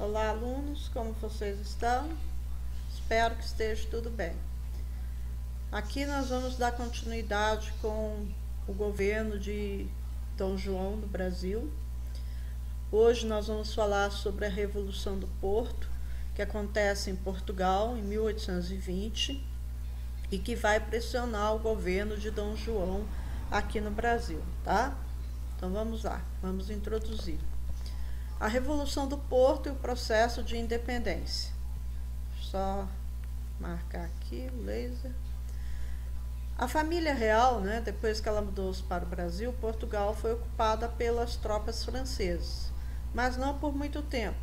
Olá, alunos, como vocês estão? Espero que esteja tudo bem. Aqui nós vamos dar continuidade com o governo de Dom João no Brasil. Hoje nós vamos falar sobre a Revolução do Porto, que acontece em Portugal em 1820 e que vai pressionar o governo de Dom João aqui no Brasil, tá? Então vamos lá, vamos introduzir. A Revolução do Porto e o processo de independência. Só marcar aqui o laser. A família real, depois que ela mudou-se para o Brasil, Portugal foi ocupada pelas tropas francesas, mas não por muito tempo,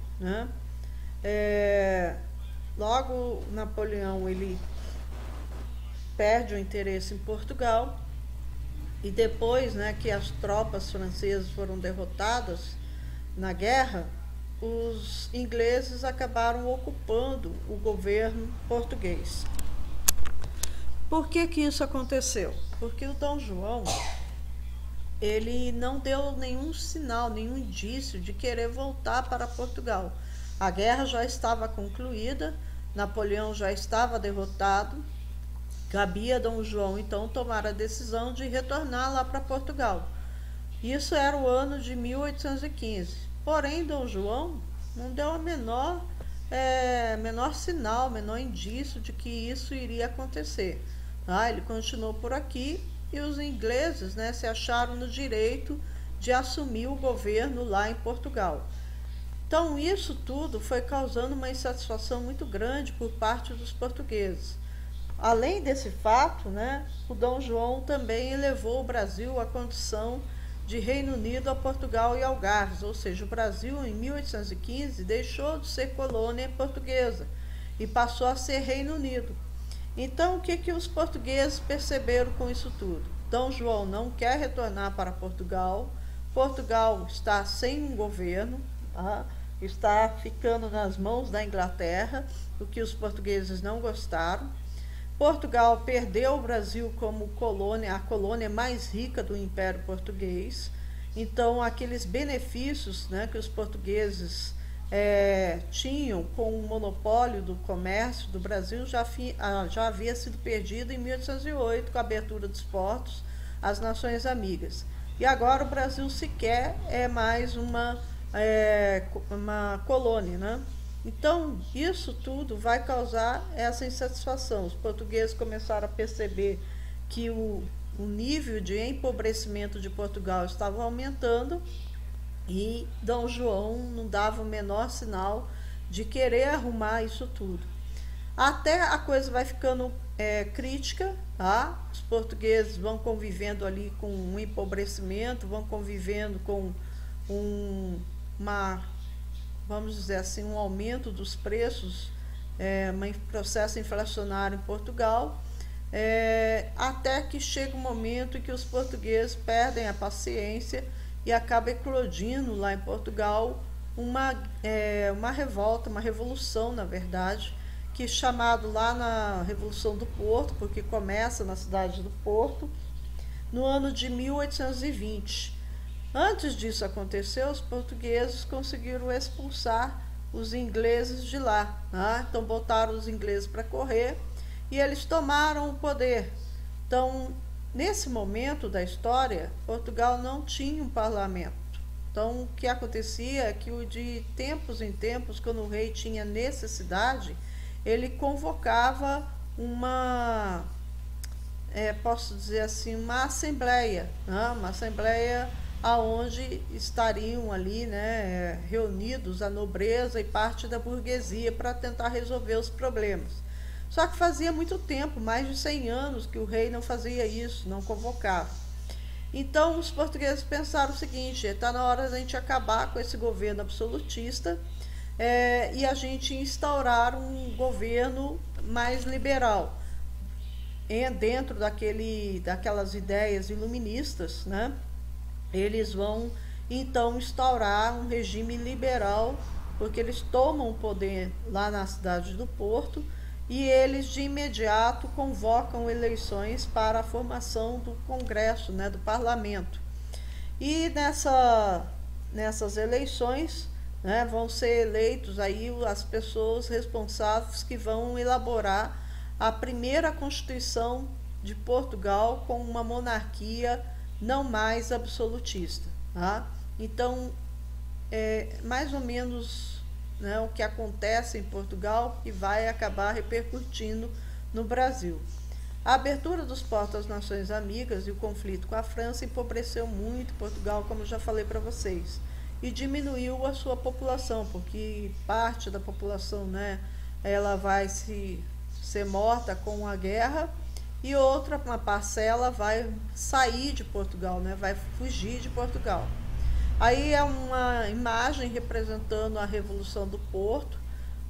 Logo, Napoleão ele perde o interesse em Portugal e depois, que as tropas francesas foram derrotadas na guerra, os ingleses acabaram ocupando o governo português. Por que isso aconteceu? Porque o Dom João ele não deu nenhum sinal, nenhum indício de querer voltar para Portugal. A guerra já estava concluída, Napoleão já estava derrotado, cabia a Dom João então tomar a decisão de retornar lá para Portugal. Isso era o ano de 1815. Porém, Dom João não deu a menor sinal, menor indício de que isso iria acontecer. Ele continuou por aqui e os ingleses se acharam no direito de assumir o governo lá em Portugal. Então, isso tudo foi causando uma insatisfação muito grande por parte dos portugueses. Além desse fato, o Dom João também elevou o Brasil à condição de Reino Unido a Portugal e Algarves, ou seja, o Brasil em 1815 deixou de ser colônia portuguesa e passou a ser Reino Unido. Então, o que os portugueses perceberam com isso tudo? Dom João não quer retornar para Portugal, Portugal está sem um governo, está ficando nas mãos da Inglaterra, o que os portugueses não gostaram. Portugal perdeu o Brasil como colônia, a colônia mais rica do Império Português. Então, aqueles benefícios que os portugueses tinham com o monopólio do comércio do Brasil já havia sido perdido em 1808, com a abertura dos portos às nações amigas. E agora o Brasil sequer é mais uma colônia, Então, isso tudo vai causar essa insatisfação. Os portugueses começaram a perceber que o nível de empobrecimento de Portugal estava aumentando e Dom João não dava o menor sinal de querer arrumar isso tudo. Até a coisa vai ficando crítica, Os portugueses vão convivendo ali com um empobrecimento, vão convivendo com vamos dizer assim, um aumento dos preços, um processo inflacionário em Portugal, até que chega um momento em que os portugueses perdem a paciência e acaba eclodindo lá em Portugal uma revolta, uma revolução, na verdade, que é chamado lá na Revolução do Porto, porque começa na cidade do Porto, no ano de 1820. Antes disso acontecer, os portugueses conseguiram expulsar os ingleses de lá, Então botaram os ingleses para correr e eles tomaram o poder. Então, nesse momento da história, Portugal não tinha um parlamento. Então, o que acontecia é que de tempos em tempos, quando o rei tinha necessidade, ele convocava posso dizer assim, uma assembleia, uma assembleia aonde estariam ali reunidos a nobreza e parte da burguesia para tentar resolver os problemas. Só que fazia muito tempo, mais de 100 anos, que o rei não fazia isso, não convocava. Então os portugueses pensaram o seguinte: está na hora de a gente acabar com esse governo absolutista e a gente instaurar um governo mais liberal, dentro daquelas ideias iluministas, Eles vão então instaurar um regime liberal, porque eles tomam o poder lá na cidade do Porto e eles de imediato convocam eleições para a formação do Congresso, do Parlamento. E nessas eleições, né, vão ser eleitos aí as pessoas responsáveis que vão elaborar a primeira Constituição de Portugal com uma monarquia não mais absolutista, tá? Então, é mais ou menos, né, o que acontece em Portugal e vai acabar repercutindo no Brasil. A abertura dos portos às nações amigas e o conflito com a França empobreceu muito Portugal, como eu já falei para vocês, e diminuiu a sua população, porque parte da população, né, ela vai ser morta com a guerra, e outra, uma parcela, vai sair de Portugal, né, vai fugir de Portugal. Aí é uma imagem representando a Revolução do Porto.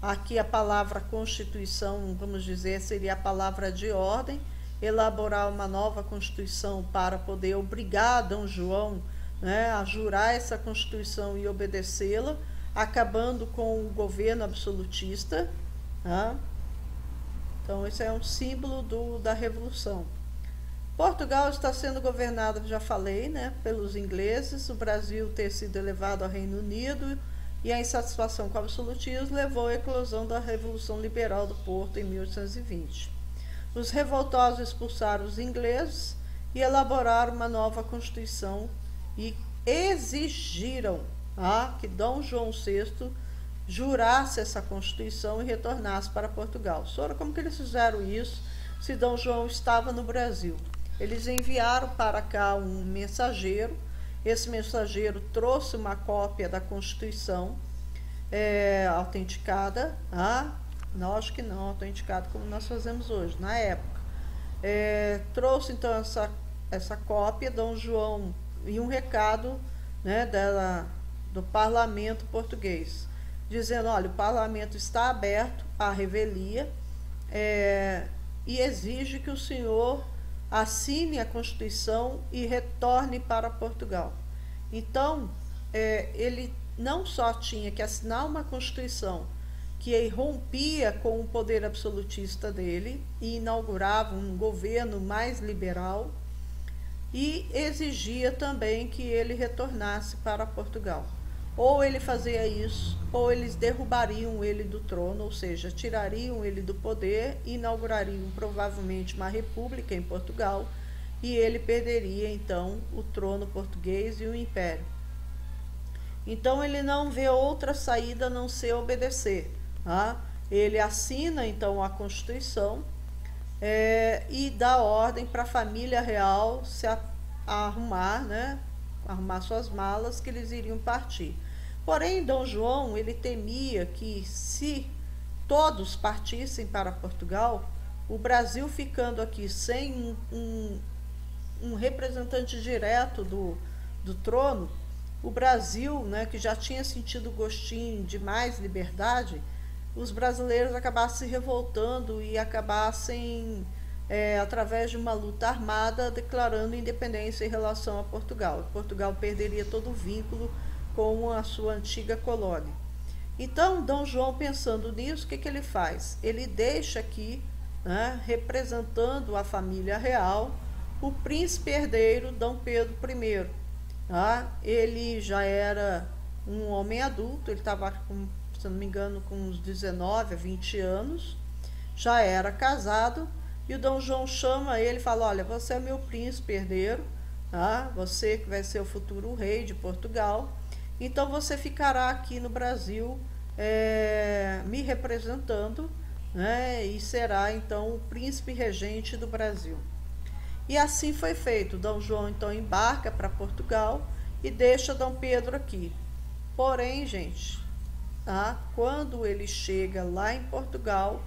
Aqui a palavra Constituição, vamos dizer, seria a palavra de ordem, elaborar uma nova Constituição para poder obrigar Dom João, né, a jurar essa Constituição e obedecê-la, acabando com o governo absolutista. Tá? Então, esse é um símbolo da Revolução. Portugal está sendo governado, já falei, né, pelos ingleses. O Brasil ter sido elevado ao Reino Unido e a insatisfação com o absolutismo levou à eclosão da Revolução Liberal do Porto em 1820. Os revoltosos expulsaram os ingleses e elaboraram uma nova Constituição e exigiram que Dom João VI jurasse essa Constituição e retornasse para Portugal. Sora, como que eles fizeram isso se Dom João estava no Brasil? Eles enviaram para cá um mensageiro. Esse mensageiro trouxe uma cópia da Constituição autenticada, lógico que não autenticada como nós fazemos hoje, na época. Trouxe então essa cópia, Dom João, e um recado, né, do parlamento português, dizendo: olha, o parlamento está aberto à revelia e exige que o senhor assine a Constituição e retorne para Portugal. Então, ele não só tinha que assinar uma Constituição que rompia com o poder absolutista dele e inaugurava um governo mais liberal, e exigia também que ele retornasse para Portugal. Ou ele fazia isso, ou eles derrubariam ele do trono, ou seja, tirariam ele do poder e inaugurariam provavelmente uma república em Portugal, e ele perderia então o trono português e o império. Então ele não vê outra saída a não ser obedecer. Ele assina então a Constituição e dá ordem para a família real se arrumar, né? Arrumar suas malas, que eles iriam partir. Porém, Dom João, ele temia que, se todos partissem para Portugal, o Brasil ficando aqui sem um representante direto do trono, o Brasil, né, que já tinha sentido o gostinho de mais liberdade, os brasileiros acabassem se revoltando e acabassem, através de uma luta armada, declarando independência em relação a Portugal. Portugal perderia todo o vínculo com a sua antiga colônia. Então, Dom João, pensando nisso, o que ele faz? Ele deixa aqui, né, representando a família real, o príncipe herdeiro Dom Pedro I. Ele já era um homem adulto, ele estava, se não me engano, com uns 19 a 20 anos, já era casado, e o Dom João chama ele e fala: olha, você é meu príncipe herdeiro, você que vai ser o futuro rei de Portugal, então você ficará aqui no Brasil me representando, né, e será então o príncipe regente do Brasil. E assim foi feito. Dom João então embarca para Portugal e deixa Dom Pedro aqui. Porém, gente, quando ele chega lá em Portugal,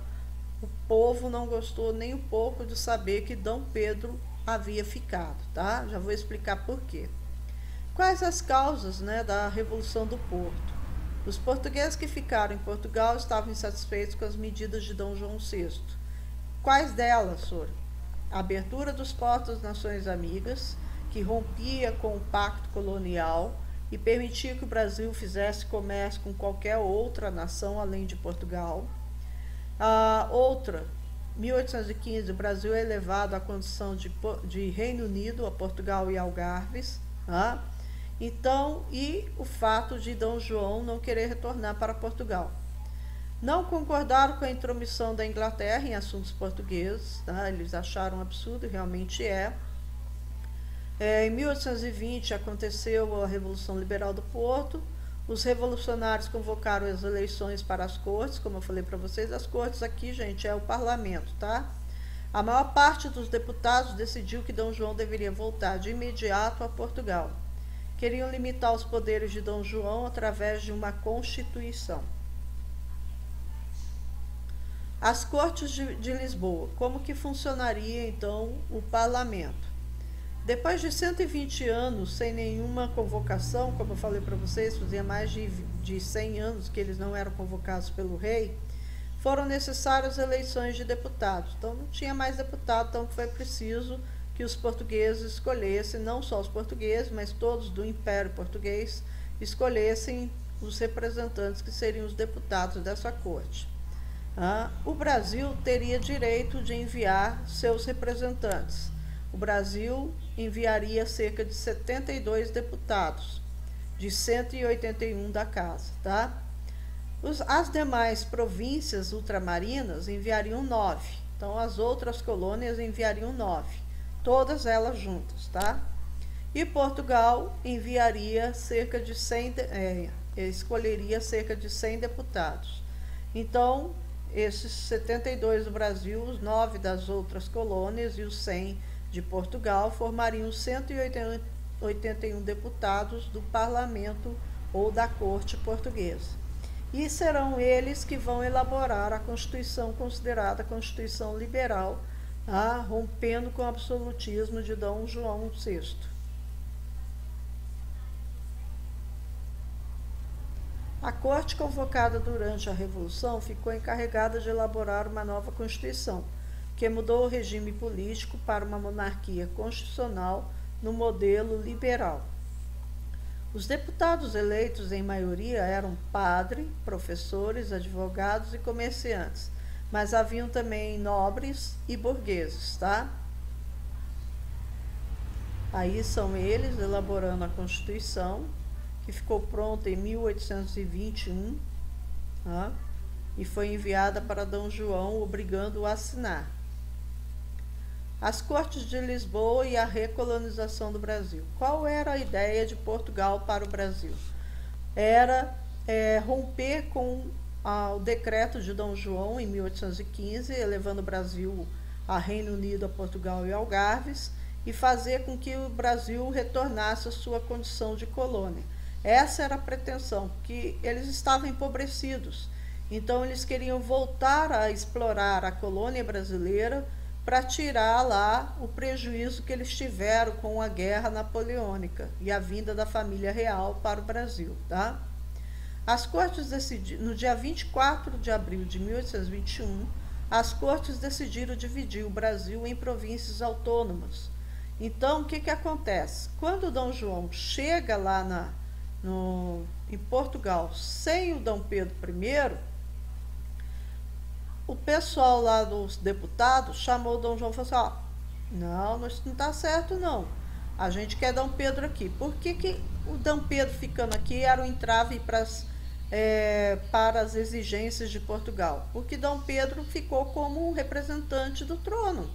o povo não gostou nem um pouco de saber que Dom Pedro havia ficado, tá? Já vou explicar por quê. Quais as causas, né, da Revolução do Porto? Os portugueses que ficaram em Portugal estavam insatisfeitos com as medidas de Dom João VI. Quais delas foram? A abertura dos portos às nações amigas, que rompia com o pacto colonial e permitia que o Brasil fizesse comércio com qualquer outra nação além de Portugal. A outra, 1815, o Brasil é elevado à condição de Reino Unido, a Portugal e Algarves. Então, e o fato de Dom João não querer retornar para Portugal. Não concordaram com a intromissão da Inglaterra em assuntos portugueses, tá? Eles acharam absurdo, e realmente é. Em 1820 aconteceu a Revolução Liberal do Porto. Os revolucionários convocaram as eleições para as cortes, como eu falei para vocês. As cortes aqui, gente, é o parlamento, tá? A maior parte dos deputados decidiu que Dom João deveria voltar de imediato a Portugal. Queriam limitar os poderes de Dom João através de uma constituição. As cortes de Lisboa. Como que funcionaria, então, o parlamento? Depois de 120 anos sem nenhuma convocação, como eu falei para vocês, fazia mais de 100 anos que eles não eram convocados pelo rei, foram necessárias eleições de deputados. Então não tinha mais deputado, então foi preciso que os portugueses escolhessem, não só os portugueses, mas todos do Império Português, escolhessem os representantes que seriam os deputados dessa corte. O Brasil teria direito de enviar seus representantes. O Brasil enviaria cerca de 72 deputados, de 181 da casa, tá? As demais províncias ultramarinas enviariam 9, então as outras colônias enviariam 9, todas elas juntas, tá? E Portugal enviaria cerca de 100, escolheria cerca de 100 deputados. Então, esses 72 do Brasil, os 9 das outras colônias e os 100 de Portugal formariam 181 deputados do parlamento ou da corte portuguesa. E serão eles que vão elaborar a Constituição considerada Constituição Liberal, rompendo com o absolutismo de Dom João VI. A corte convocada durante a Revolução ficou encarregada de elaborar uma nova Constituição, que mudou o regime político para uma monarquia constitucional no modelo liberal. Os deputados eleitos, em maioria, eram padres, professores, advogados e comerciantes, mas haviam também nobres e burgueses, tá? Aí são eles elaborando a Constituição, que ficou pronta em 1821, e foi enviada para Dom João, obrigando-o a assinar. As Cortes de Lisboa e a recolonização do Brasil. Qual era a ideia de Portugal para o Brasil? Era romper com o decreto de Dom João, em 1815, elevando o Brasil a Reino Unido, a Portugal e Algarves, e fazer com que o Brasil retornasse à sua condição de colônia. Essa era a pretensão, porque eles estavam empobrecidos. Então, eles queriam voltar a explorar a colônia brasileira para tirar lá o prejuízo que eles tiveram com a guerra napoleônica e a vinda da família real para o Brasil, tá? As cortes decidiram, no dia 24 de abril de 1821, as cortes decidiram dividir o Brasil em províncias autônomas. Então, o que acontece? Quando Dom João chega lá em Portugal sem o Dom Pedro I, o pessoal lá dos deputados chamou o Dom João e falou assim, não, isso não está certo não, a gente quer Dom Pedro aqui. Por que o Dom Pedro ficando aqui era um entrave para as exigências de Portugal? Porque Dom Pedro ficou como um representante do trono.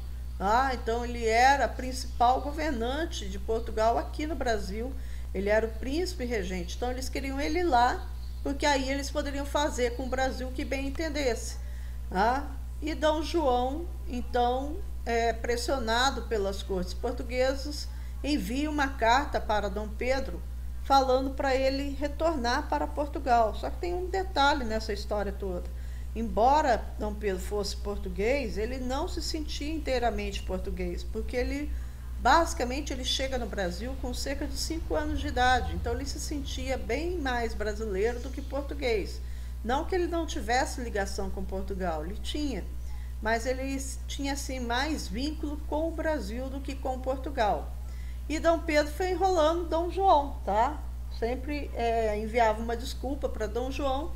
Então ele era principal governante de Portugal aqui no Brasil, ele era o príncipe regente, então eles queriam ele lá, porque aí eles poderiam fazer com o Brasil o que bem entendesse. E Dom João, então, pressionado pelas cortes portuguesas, envia uma carta para Dom Pedro, falando para ele retornar para Portugal. Só que tem um detalhe nessa história toda. Embora Dom Pedro fosse português, ele não se sentia inteiramente português, porque ele chega no Brasil com cerca de 5 anos de idade, então ele se sentia bem mais brasileiro do que português. Não que ele não tivesse ligação com Portugal, ele tinha, mas ele tinha assim mais vínculo com o Brasil do que com Portugal. E Dom Pedro foi enrolando Dom João, tá? Sempre enviava uma desculpa para Dom João,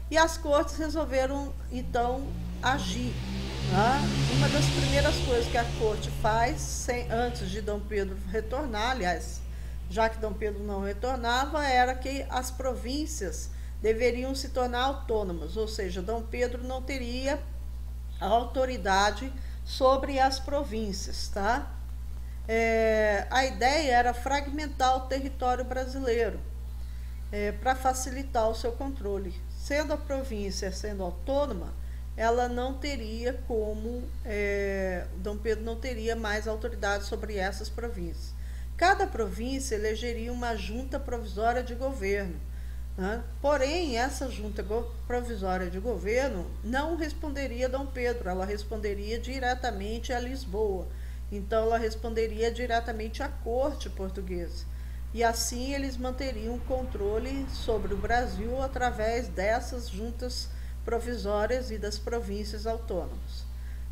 e as cortes resolveram então agir. Uma das primeiras coisas que a corte faz, antes de Dom Pedro retornar, aliás, já que Dom Pedro não retornava, era que as províncias deveriam se tornar autônomas, ou seja, Dom Pedro não teria a autoridade sobre as províncias, tá? A ideia era fragmentar o território brasileiro para facilitar o seu controle. Sendo a província sendo autônoma, ela não teria como, Dom Pedro não teria mais autoridade sobre essas províncias. Cada província elegeria uma junta provisória de governo, né? Porém, essa junta provisória de governo não responderia a Dom Pedro, ela responderia diretamente a Lisboa. Então, ela responderia diretamente à corte portuguesa. E assim eles manteriam controle sobre o Brasil através dessas juntas provisórias e das províncias autônomas.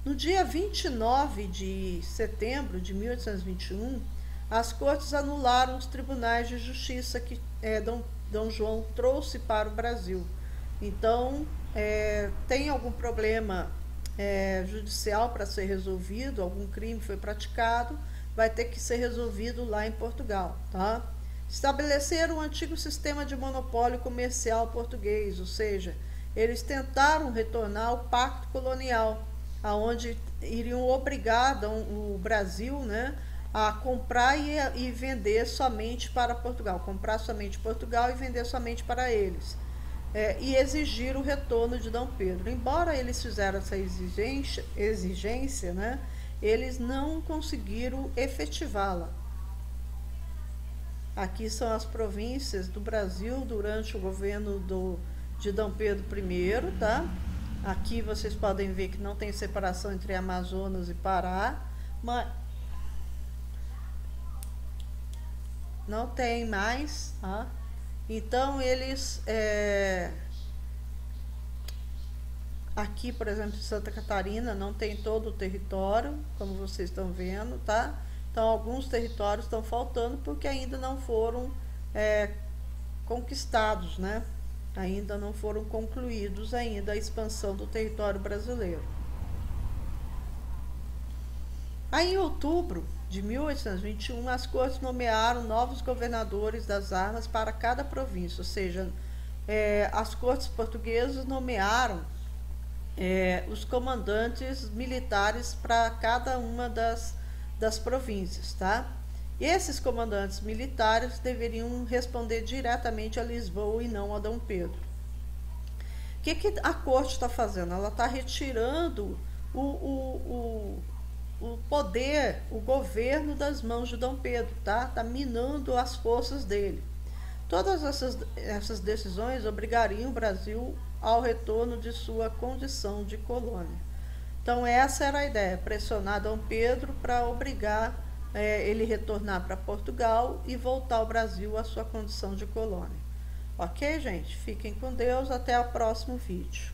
No dia 29 de setembro de 1821, as cortes anularam os tribunais de justiça que Dom João trouxe para o Brasil. Então, tem algum problema judicial para ser resolvido, algum crime foi praticado, vai ter que ser resolvido lá em Portugal, tá? Estabeleceram um antigo sistema de monopólio comercial português, ou seja, eles tentaram retornar ao pacto colonial, aonde iriam obrigar o Brasil, né, a comprar e vender somente para Portugal, comprar somente Portugal e vender somente para eles, e exigir o retorno de Dom Pedro. Embora eles fizeram essa exigência, né, eles não conseguiram efetivá-la. Aqui são as províncias do Brasil durante o governo de Dom Pedro I, tá? Aqui vocês podem ver que não tem separação entre Amazonas e Pará, mas não tem mais, tá? Então eles aqui, por exemplo, em Santa Catarina não tem todo o território, como vocês estão vendo, tá? Então alguns territórios estão faltando porque ainda não foram conquistados, né? Ainda não foram concluídos ainda a expansão do território brasileiro. Aí, em outubro de 1821, as cortes nomearam novos governadores das armas para cada província, ou seja, as cortes portuguesas nomearam os comandantes militares para cada uma das províncias, tá? E esses comandantes militares deveriam responder diretamente a Lisboa e não a Dom Pedro. O que a corte está fazendo? Ela está retirando o poder, o governo das mãos de Dom Pedro, tá? Está minando as forças dele. Todas essas decisões obrigariam o Brasil ao retorno de sua condição de colônia. Então essa era a ideia, pressionar Dom Pedro para obrigar ele retornar para Portugal e voltar ao Brasil à sua condição de colônia. Ok, gente? Fiquem com Deus, até o próximo vídeo.